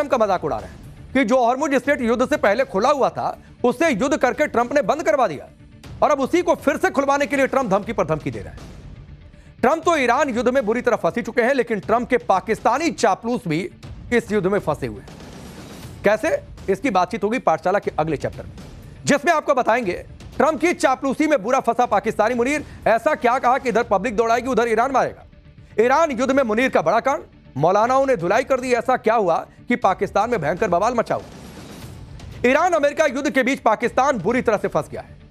Trump का मजाक उड़ा रहे हैं कि जो हॉर्मुज स्ट्रेट युद्ध से पहले खुला हुआ था उससे युद्ध करके ट्रंप ने बंद करवा दिया और अब उसी को फिर से खुलवाने के लिए ट्रंप धमकी पर धमकी दे रहा है। ट्रंप तो ईरान युद्ध में बुरी तरह फंसी चुके हैं, लेकिन ट्रंप के पाकिस्तानी चापलूस भी इस युद्ध में फंसे हुए हैं। कैसे? इसकी बातचीत होगी पाठशाला के अगले चैप्टर में, जिसमें आपको बताएंगे ट्रंप की चापलूसी में बुरा फंसा पाकिस्तानी मुनीर ऐसा क्या कहा कि इधर पब्लिक दौड़ाएगी उधर ईरान मारेगा। ईरान युद्ध में मुनीर का बड़ा कांड, मौलानाओं ने धुलाई कर दी, ऐसा क्या हुआ कि पाकिस्तान में भयंकर बवाल मचा हुआ। ईरान अमेरिका युद्ध के बीच पाकिस्तान बुरी तरह से फंस गया है।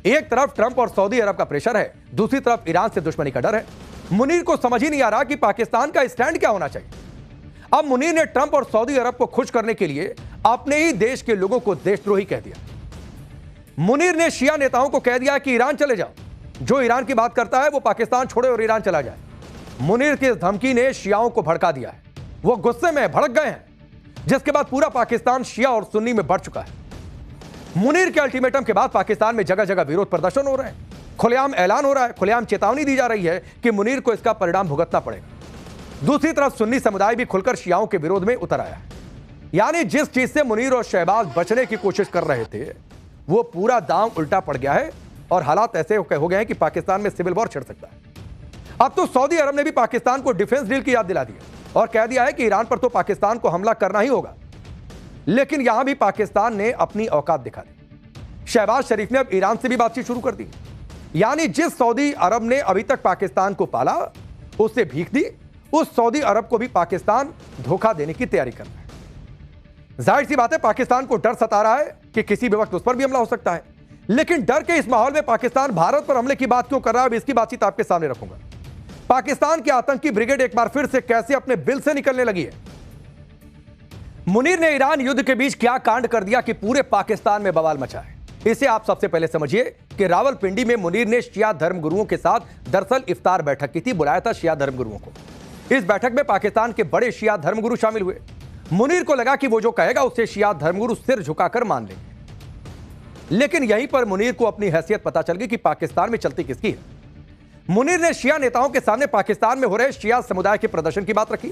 एक तरफ ट्रंप और सऊदी अरब का प्रेशर है, दूसरी तरफ ईरान से दुश्मनी का डर है। मुनीर को समझ ही नहीं आ रहा कि पाकिस्तान का स्टैंड क्या होना चाहिए। अब मुनीर ने ट्रंप और सऊदी अरब को खुश करने के लिए अपने ही देश के लोगों को देशद्रोही कह दिया। मुनीर ने शिया नेताओं को कह दिया कि ईरान चले जाओ, जो ईरान की बात करता है वो पाकिस्तान छोड़े और ईरान चला जाए। मुनीर की इस धमकी ने शियाओं को भड़का दिया है, वो गुस्से में भड़क गए हैं, जिसके बाद पूरा पाकिस्तान शिया और सुन्नी में बढ़ चुका है। मुनीर के अल्टीमेटम के बाद पाकिस्तान में जगह जगह विरोध प्रदर्शन हो रहे हैं, खुलेआम ऐलान हो रहा है, खुलेआम चेतावनी दी जा रही है कि मुनीर को इसका परिणाम भुगतना पड़ेगा। दूसरी तरफ सुन्नी समुदाय भी खुलकर शियाओं के विरोध में उतर आया है। यानी जिस चीज से मुनीर और शहबाज बचने की कोशिश कर रहे थे वो पूरा दांव उल्टा पड़ गया है और हालात ऐसे हो गए हैं कि पाकिस्तान में सिविल वॉर छिड़ सकता है। अब तो सऊदी अरब ने भी पाकिस्तान को डिफेंस डील की याद दिला दी और कह दिया है कि ईरान पर तो पाकिस्तान को हमला करना ही होगा। लेकिन यहां भी पाकिस्तान ने अपनी औकात दिखा दी। शहबाज शरीफ ने अब ईरान से भी बातचीत शुरू कर दी। यानी जिस सऊदी अरब ने अभी तक पाकिस्तान को पाला, उससे भीख दी, उस सऊदी अरब को भी पाकिस्तान धोखा देने की तैयारी कर रहा है। जाहिर सी बात है पाकिस्तान को डर सता रहा है कि किसी भी वक्त उस पर भी हमला हो सकता है। लेकिन डर के इस माहौल में पाकिस्तान भारत पर हमले की बात क्यों कर रहा है, अब इसकी बातचीत आपके सामने रखूंगा। पाकिस्तान की आतंकी ब्रिगेड एक बार फिर से कैसे अपने बिल से निकलने लगी है। मुनीर ने ईरान युद्ध के बीच क्या कांड कर दिया कि पूरे पाकिस्तान में बवाल मचा है। इसे आप सबसे पहले समझिए कि रावलपिंडी में मुनीर ने शिया धर्मगुरुओं के साथ दरअसल इफ्तार बैठक की थी, बुलाया था शिया धर्मगुरुओं को। इस बैठक में पाकिस्तान के बड़े शिया धर्मगुरु शामिल हुए। मुनीर को लगा कि वो जो कहेगा उसे शिया धर्मगुरु सिर झुकाकर मान लेंगे। लेकिन यहीं पर मुनीर को अपनी हैसियत पता चल गई कि पाकिस्तान में चलती किसकी है। मुनीर ने शिया नेताओं के सामने पाकिस्तान में हो रहे शिया समुदाय के प्रदर्शन की बात रखी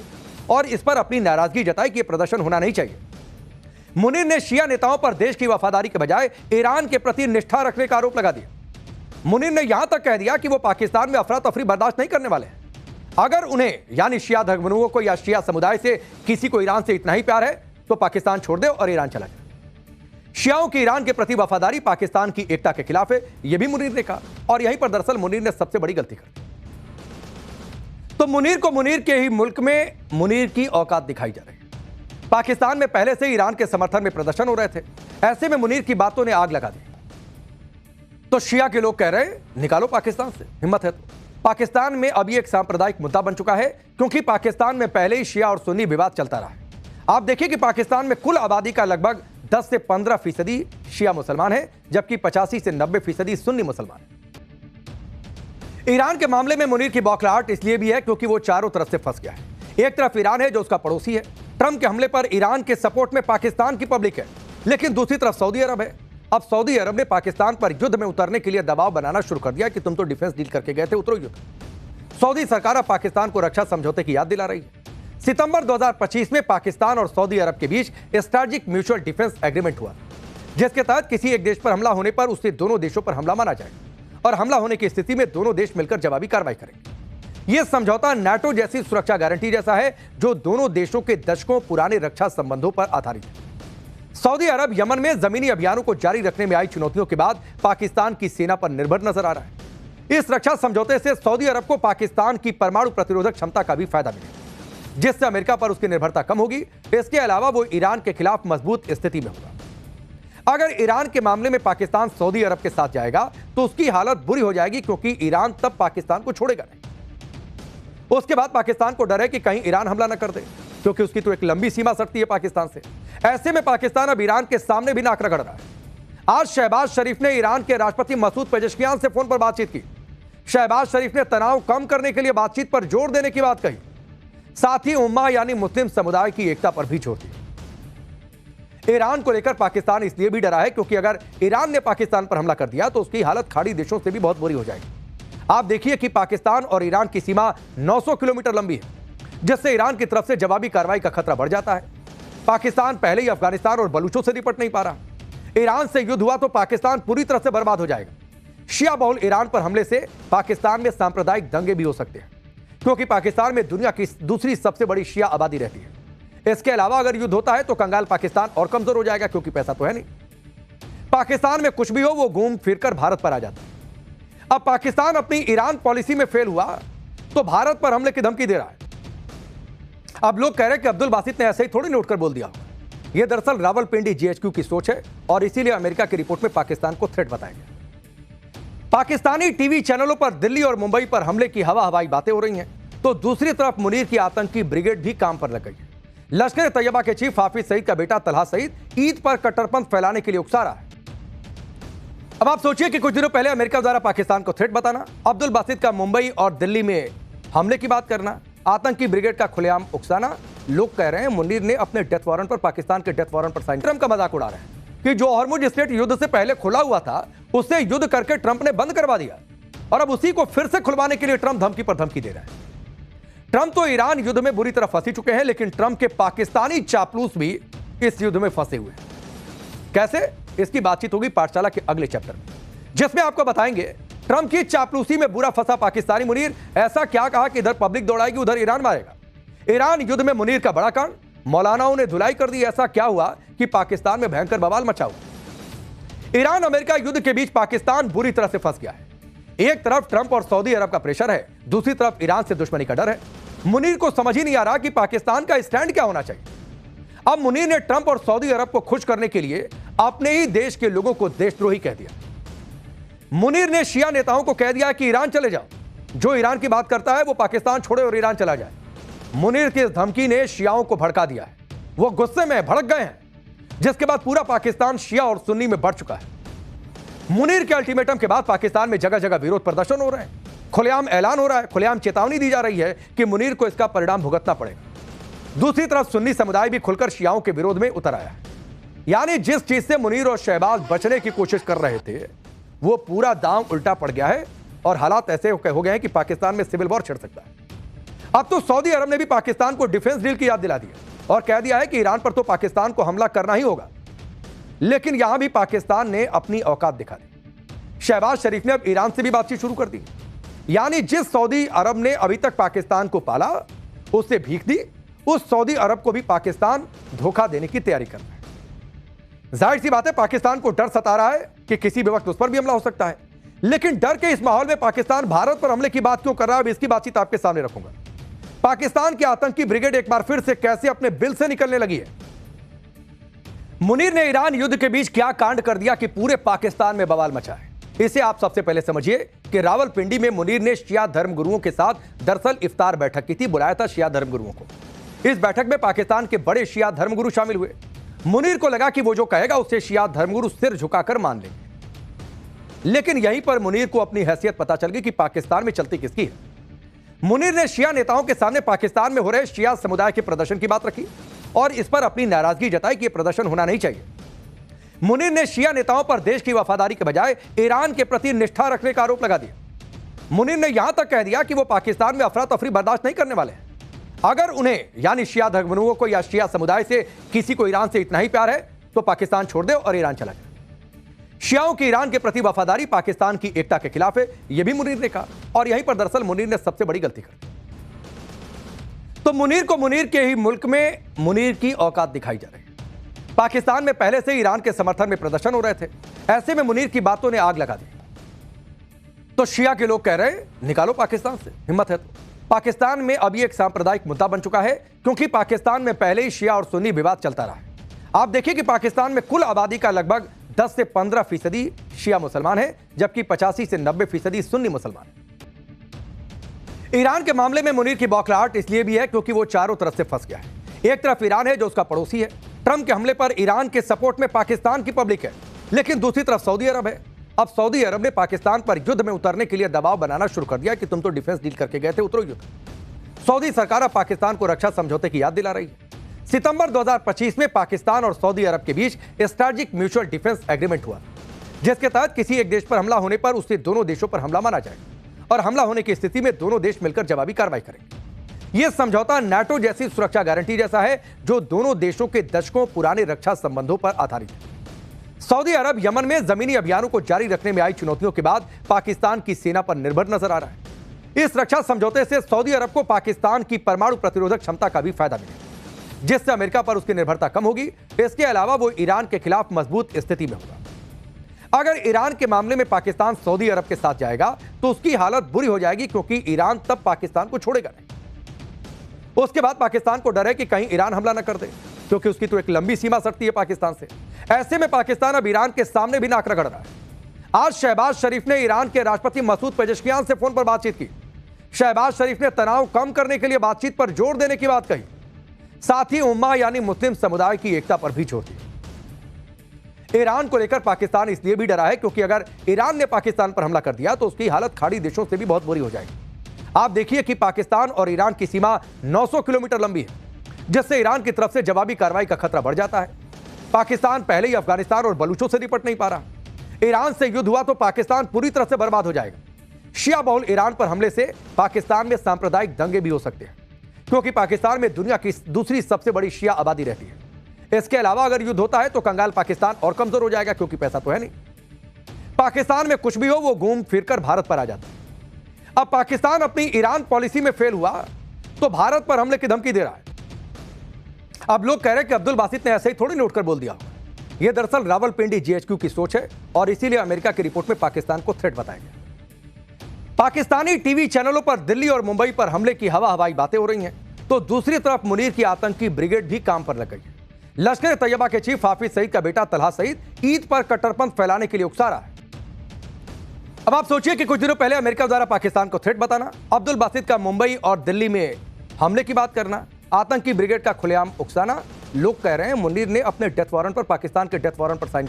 और इस पर अपनी नाराजगी जताई कि यह प्रदर्शन होना नहीं चाहिए। मुनीर ने शिया नेताओं पर देश की वफादारी के बजाय ईरान के प्रति निष्ठा रखने का आरोप लगा दिया। मुनीर ने यहां तक कह दिया कि वो पाकिस्तान में अफरा तफरी बर्दाश्त नहीं करने वाले हैं। अगर उन्हें यानी शिया धर्मगुरुओं को या शिया समुदाय से किसी को ईरान से इतना ही प्यार है तो पाकिस्तान छोड़ दे और ईरान चला जाए। शियाओं की ईरान के प्रति वफादारी पाकिस्तान की एकता के खिलाफ है, यह भी मुनीर ने कहा। और यहीं पर दरअसल मुनीर ने सबसे बड़ी गलती कर दी। तो मुनीर को मुनीर के ही मुल्क में मुनीर की औकात दिखाई जा रही है। पाकिस्तान में पहले से ईरान के समर्थन में प्रदर्शन हो रहे थे, ऐसे में मुनीर की बातों ने आग लगा दी। तो शिया के लोग कह रहे हैं निकालो पाकिस्तान से, हिम्मत है तो। पाकिस्तान में अभी एक सांप्रदायिक मुद्दा बन चुका है, क्योंकि पाकिस्तान में पहले ही शिया और सुन्नी विवाद चलता रहा है। आप देखिए कि पाकिस्तान में कुल आबादी का लगभग 10 से 15% शिया मुसलमान है, जबकि 85 से 90% सुन्नी मुसलमान है। ईरान के मामले में मुनीर की बौखलाहट इसलिए भी है क्योंकि वो चारों तरफ से फंस गया है। एक तरफ ईरान है जो उसका पड़ोसी है, ट्रंप के हमले पर ईरान के सपोर्ट में पाकिस्तान की पब्लिक है, लेकिन दूसरी तरफ सऊदी अरब है। अब सऊदी अरब ने पाकिस्तान पर युद्ध में उतरने के लिए दबाव बनाना शुरू कर दिया कि तुम तो डिफेंस डील करके गए थे, उतरो युद्ध। सऊदी सरकार अब पाकिस्तान को रक्षा समझौते की याद दिला रही है। सितंबर 2025 में पाकिस्तान और सऊदी अरब के बीच स्ट्रेटेजिक म्यूचुअल डिफेंस एग्रीमेंट हुआ, जिसके तहत किसी एक देश पर हमला होने पर उसे दोनों देशों पर हमला माना जाएगा और हमला होने की स्थिति में दोनों देश मिलकर जवाबी कार्रवाई करेंगे। यह समझौता नाटो जैसी सुरक्षा गारंटी जैसा है जो दोनों देशों के दशकों पुराने रक्षा संबंधों पर आधारित है। सऊदी अरब यमन में जमीनी अभियानों को जारी रखने में आई चुनौतियों के बाद पाकिस्तान की सेना पर निर्भर नजर आ रहा है। इस रक्षा समझौते से सऊदी अरब को पाकिस्तान की परमाणु प्रतिरोधक क्षमता का भी फायदा मिलेगा, जिससे अमेरिका पर उसकी निर्भरता कम होगी। इसके अलावा वो ईरान के खिलाफ मजबूत स्थिति में होगा। अगर ईरान के मामले में पाकिस्तान सऊदी अरब के साथ जाएगा तो उसकी हालत बुरी हो जाएगी, क्योंकि ईरान तब पाकिस्तान को छोड़ेगा नहीं। उसके बाद पाकिस्तान को डर है कि कहीं ईरान हमला न कर दे, क्योंकि उसकी तो एक लंबी सीमा सटती है पाकिस्तान से। ऐसे में पाकिस्तान अब ईरान के सामने भी नाक रगड़ रहा है। आज शहबाज शरीफ ने ईरान के राष्ट्रपति मसूद पेजेश्कियान से फोन पर बातचीत की। शहबाज शरीफ ने तनाव कम करने के लिए बातचीत पर जोर देने की बात कही, साथ ही उम्मा यानी मुस्लिम समुदाय की एकता पर भी जोर दिया। ईरान को लेकर पाकिस्तान इसलिए भी डरा है क्योंकि अगर ईरान ने पाकिस्तान पर हमला कर दिया तो उसकी हालत खाड़ी देशों से भी बहुत बुरी हो जाएगी। आप देखिए कि पाकिस्तान और ईरान की सीमा 900 किलोमीटर लंबी है, जिससे ईरान की तरफ से जवाबी कार्रवाई का खतरा बढ़ जाता है। पाकिस्तान पहले ही अफगानिस्तान और बलूचों से निपट नहीं पा रहा। ईरान से युद्ध हुआ तो पाकिस्तान पूरी तरह से बर्बाद हो जाएगा। शिया बहुल ईरान पर हमले से पाकिस्तान में सांप्रदायिक दंगे भी हो सकते हैं, क्योंकि पाकिस्तान में दुनिया की दूसरी सबसे बड़ी शिया आबादी रहती है। इसके अलावा अगर युद्ध होता है तो कंगाल पाकिस्तान और कमजोर हो जाएगा, क्योंकि पैसा तो है नहीं। पाकिस्तान में कुछ भी हो वो घूम फिरकर भारत पर आ जाता है। अब पाकिस्तान अपनी ईरान पॉलिसी में फेल हुआ तो भारत पर हमले की धमकी दे रहा है। अब लोग कह रहे हैं कि अब्दुल बासित ने ऐसे ही थोड़ी नोट कर बोल दिया। यह दरअसल रावलपिंडी जीएचक्यू की सोच है और इसीलिए अमेरिका की रिपोर्ट में पाकिस्तान को थ्रेट बताया गया। पाकिस्तानी टीवी चैनलों पर दिल्ली और मुंबई पर हमले की हवाई बातें हो रही हैं, तो दूसरी तरफ मुनीर की आतंकी ब्रिगेड भी काम पर लग गई है। लश्कर तैयबा के चीफ हाफिज सईद का बेटा तलहा सईद ईद पर कट्टरपंथ फैलाने के लिए उकसा रहा है। अब आप सोचिए कि कुछ दिनों पहले अमेरिका द्वारा पाकिस्तान को थ्रेट बताना, अब्दुल बासित का मुंबई और दिल्ली में हमले की बात करना, आतंकी ब्रिगेड का खुलेआम उकसाना। लोग कह रहे हैं मुनीर ने अपने डेथ वारंट पर पाकिस्तान के डेथ वारंट पर साइन। ट्रंप का मजाक उड़ा रहे हैं कि जो हॉर्मुज स्ट्रेट युद्ध से पहले खुला हुआ था उससे युद्ध करके ट्रंप ने बंद करवा दिया और अब उसी को फिर से खुलवाने के लिए ट्रंप धमकी पर धमकी दे रहा है। ट्रंप तो ईरान युद्ध में बुरी तरह फंसी चुके हैं, लेकिन ट्रंप के पाकिस्तानी चापलूस भी इस युद्ध में फंसे हुए हैं। कैसे? इसकी बातचीत होगी पाठशाला के अगले चैप्टर में, जिसमें आपको बताएंगे ट्रंप की चापलूसी में बुरा फंसा पाकिस्तानी मुनीर ऐसा क्या कहा कि इधर पब्लिक दौड़ाएगी उधर ईरान मारेगा। ईरान युद्ध में मुनीर का बड़ा कांड, मौलानाओं ने धुलाई कर दी, ऐसा क्या हुआ कि पाकिस्तान में भयंकर बवाल मचा हुआ। ईरान अमेरिका युद्ध के बीच पाकिस्तान बुरी तरह से फंस गया है। एक तरफ ट्रंप और सऊदी अरब का प्रेशर है, दूसरी तरफ ईरान से दुश्मनी का डर है। मुनीर को समझ ही नहीं आ रहा कि पाकिस्तान का स्टैंड क्या होना चाहिए। अब मुनीर ने ट्रंप और सऊदी अरब को खुश करने के लिए अपने ही देश के लोगों को देशद्रोही कह दिया। मुनीर ने शिया नेताओं को कह दिया कि ईरान चले जाओ, जो ईरान की बात करता है वो पाकिस्तान छोड़े और ईरान चला जाए। मुनीर की इस धमकी ने शियाओं को भड़का दिया है, वो गुस्से में भड़क गए हैं, जिसके बाद पूरा पाकिस्तान शिया और सुन्नी में बढ़ चुका है। मुनीर के अल्टीमेटम के बाद पाकिस्तान में जगह जगह विरोध प्रदर्शन हो रहे हैं, खुलेआम ऐलान हो रहा है, खुलेआम चेतावनी दी जा रही है कि मुनीर को इसका परिणाम भुगतना पड़ेगा। दूसरी तरफ सुन्नी समुदाय भी खुलकर शियाओं के विरोध में उतर आया है। यानी जिस चीज से मुनीर और शहबाज बचने की कोशिश कर रहे थे वो पूरा दांव उल्टा पड़ गया है और हालात ऐसे हो गए हैं कि पाकिस्तान में सिविल वॉर छिड़ सकता है। अब तो सऊदी अरब ने भी पाकिस्तान को डिफेंस डील की याद दिला दी है और कह दिया है कि ईरान पर तो पाकिस्तान को हमला करना ही होगा। लेकिन यहां भी पाकिस्तान ने अपनी औकात दिखा दी। शहबाज शरीफ ने अब ईरान से भी बातचीत शुरू कर दी। यानी जिस सऊदी अरब ने अभी तक पाकिस्तान को पाला, उससे भीख दी, उस सऊदी अरब को भी पाकिस्तान धोखा देने की तैयारी कर रहा है। जाहिर सी बात है पाकिस्तान को डर सता रहा है कि किसी भी वक्त उस पर भी हमला हो सकता है। लेकिन डर के इस माहौल में पाकिस्तान भारत पर हमले की बात क्यों कर रहा है, अब इसकी बातचीत आपके सामने रखूंगा। पाकिस्तान की आतंकी ब्रिगेड एक बार फिर से कैसे अपने बिल से निकलने लगी है। मुनीर ने ईरान युद्ध के बीच क्या कांड कर दिया कि पूरे पाकिस्तान में बवाल मचा है, इसे आप सबसे पहले समझिए कि रावलपिंडी में मुनीर ने शिया धर्मगुरुओं के साथ दरअसल इफ्तार बैठक की थी, बुलाया था शिया धर्मगुरुओं को। इस बैठक में पाकिस्तान के बड़े शिया धर्मगुरु शामिल हुए। मुनीर को लगा कि वो जो कहेगा उससे शिया धर्मगुरु सिर झुकाकर मान लेंगे। लेकिन यहीं पर मुनीर को अपनी हैसियत पता चल गई कि पाकिस्तान में चलती किसकी है। मुनीर ने शिया नेताओं के सामने पाकिस्तान में हो रहे शिया समुदाय के प्रदर्शन की बात रखी और इस पर अपनी नाराजगी जताई कि यह प्रदर्शन होना नहीं चाहिए। मुनीर ने शिया नेताओं पर देश की वफादारी के बजाय ईरान के प्रति निष्ठा रखने का आरोप लगा दिया। मुनीर ने यहां तक कह दिया कि वो पाकिस्तान में अफरा तफरी बर्दाश्त नहीं करने वाले हैं। अगर उन्हें यानी शिया धर्मगुरुओं को या शिया समुदाय से किसी को ईरान से इतना ही प्यार है तो पाकिस्तान छोड़ दे और ईरान चला जाए। शियाओं की ईरान के प्रति वफादारी पाकिस्तान की एकता के खिलाफ है, यह भी मुनीर ने कहा। और यहीं पर दरअसल मुनीर ने सबसे बड़ी गलती कर दी। तो मुनीर को मुनीर के ही मुल्क में मुनीर की औकात दिखाई जा रही है। पाकिस्तान में पहले से ईरान के समर्थन में प्रदर्शन हो रहे थे, ऐसे में मुनीर की बातों ने आग लगा दी। तो शिया के लोग कह रहे हैं निकालो पाकिस्तान से, हिम्मत है तो। पाकिस्तान में अभी एक सांप्रदायिक मुद्दा बन चुका है, क्योंकि पाकिस्तान में पहले ही शिया और सुन्नी विवाद चलता रहा है। आप देखिए कि पाकिस्तान में कुल आबादी का लगभग 10 से 15% शिया मुसलमान है, जबकि 85 से 90% सुन्नी मुसलमान है। ईरान के मामले में मुनीर की बौखलाहट इसलिए भी है क्योंकि वो चारों तरफ से फंस गया है। एक तरफ ईरान है जो उसका पड़ोसी है, ट्रंप के हमले पर ईरान के सपोर्ट में पाकिस्तान की पब्लिक है, लेकिन दूसरी तरफ सऊदी अरब है। अब सऊदी अरब ने पाकिस्तान पर युद्ध में उतरने के लिए दबाव बनाना शुरू कर दिया कि तुम तो डिफेंस डील करके गए थे, उतरो युद्ध। सऊदी सरकार अब पाकिस्तान को रक्षा समझौते की याद दिला रही है। सितंबर 2025 में पाकिस्तान और सऊदी अरब के बीच स्ट्रेटेजिक म्यूचुअल डिफेंस एग्रीमेंट हुआ, जिसके तहत किसी एक देश पर हमला होने पर उससे दोनों देशों पर हमला माना जाएगा और हमला होने की स्थिति में दोनों देश मिलकर जवाबी कार्रवाई करेंगे। यह समझौता नाटो जैसी सुरक्षा गारंटी जैसा है जो दोनों देशों के दशकों पुराने रक्षा संबंधों पर आधारित है। सऊदी अरब यमन में जमीनी अभियानों को जारी रखने में आई चुनौतियों के बाद पाकिस्तान की सेना पर निर्भर नजर आ रहा है। इस रक्षा समझौते से सऊदी अरब को पाकिस्तान की परमाणु प्रतिरोधक क्षमता का भी फायदा मिलेगा, जिससे अमेरिका पर उसकी निर्भरता कम होगी। इसके अलावा वो ईरान के खिलाफ मजबूत स्थिति में होगा। अगर ईरान के मामले में पाकिस्तान सऊदी अरब के साथ जाएगा तो उसकी हालत बुरी हो जाएगी, क्योंकि ईरान तब पाकिस्तान को छोड़ेगा नहीं। उसके बाद पाकिस्तान को डर है कि कहीं ईरान हमला न कर दे, क्योंकि उसकी तो एक लंबी सीमा सटती है पाकिस्तान से। ऐसे में पाकिस्तान अब ईरान के सामने भी नाक रगड़ रहा है। आज शहबाज शरीफ ने ईरान के राष्ट्रपति मसूद पेजेश्कियान से फोन पर बातचीत की। शहबाज शरीफ ने तनाव कम करने के लिए बातचीत पर जोर देने की बात कही, साथ ही उम्मा यानी मुस्लिम समुदाय की एकता पर भी जोर दिया। ईरान को लेकर पाकिस्तान इसलिए भी डरा है क्योंकि अगर ईरान ने पाकिस्तान पर हमला कर दिया तो उसकी हालत खाड़ी देशों से भी बहुत बुरी हो जाएगी। आप देखिए कि पाकिस्तान और ईरान की सीमा 900 किलोमीटर लंबी है, जिससे ईरान की तरफ से जवाबी कार्रवाई का खतरा बढ़ जाता है। पाकिस्तान पहले ही अफगानिस्तान और बलूचों से निपट नहीं पा रहा। ईरान से युद्ध हुआ तो पाकिस्तान पूरी तरह से बर्बाद हो जाएगा। शिया बहुल ईरान पर हमले से पाकिस्तान में सांप्रदायिक दंगे भी हो सकते हैं, क्योंकि पाकिस्तान में दुनिया की दूसरी सबसे बड़ी शिया आबादी रहती है। इसके अलावा अगर युद्ध होता है तो कंगाल पाकिस्तान और कमजोर हो जाएगा, क्योंकि पैसा तो है नहीं। पाकिस्तान में कुछ भी हो वो घूम फिरकर भारत पर आ जाता है। अब पाकिस्तान अपनी ईरान पॉलिसी में फेल हुआ तो भारत पर हमले की धमकी दे रहा है। अब लोग कह रहे हैं कि अब्दुल बासित ने ऐसे ही थोड़ी नोट कर बोल दिया। यह दरअसल रावलपिंडी जीएचक्यू की सोच है और इसीलिए अमेरिका की रिपोर्ट में पाकिस्तान को थ्रेट बताया गया। पाकिस्तानी टीवी चैनलों पर दिल्ली और मुंबई पर हमले की हवाई बातें हो रही हैं, तो दूसरी तरफ मुनीर की आतंकी ब्रिगेड भी काम पर लग गई है। लश्कर तैयबा के चीफ हाफिज सईद का बेटा तलहा सईद ईद पर कट्टरपंथ फैलाने के लिए उकसा रहा है। अब आप सोचिए कि कुछ दिनों पहले अमेरिका द्वारा पाकिस्तान को थ्रेट बताना, अब्दुल बासित का मुंबई और दिल्ली में हमले की बात करना, आतंकी ब्रिगेड का खुलेआम उकसाना। लोग कह रहे हैं मुनीर ने अपने डेथ वारंट पर पाकिस्तान के डेथ वारंट पर साइन